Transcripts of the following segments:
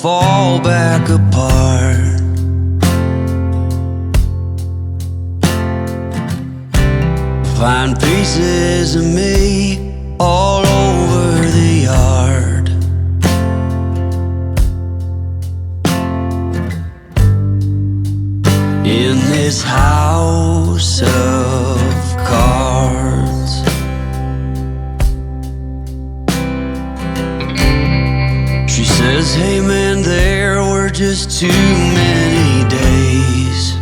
fall back apart. Find pieces of me all over the yard. In this house of cards, she says, hey man, there were just too many days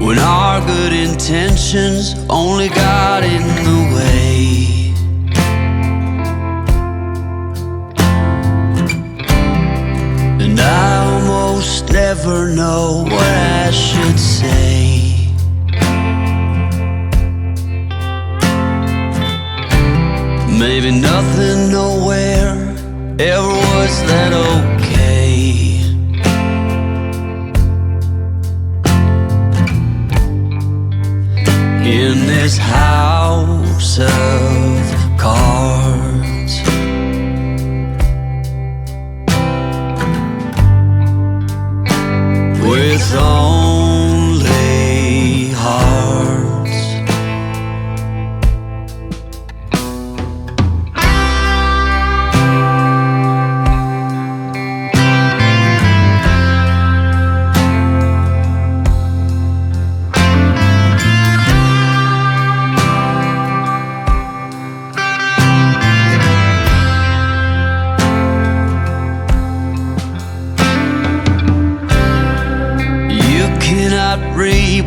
when our good intentions only got in the way. And I almost never know what I should say. Maybe nothing nowhere ever was that okay. In this house of cards, with only hearts. You cannot reap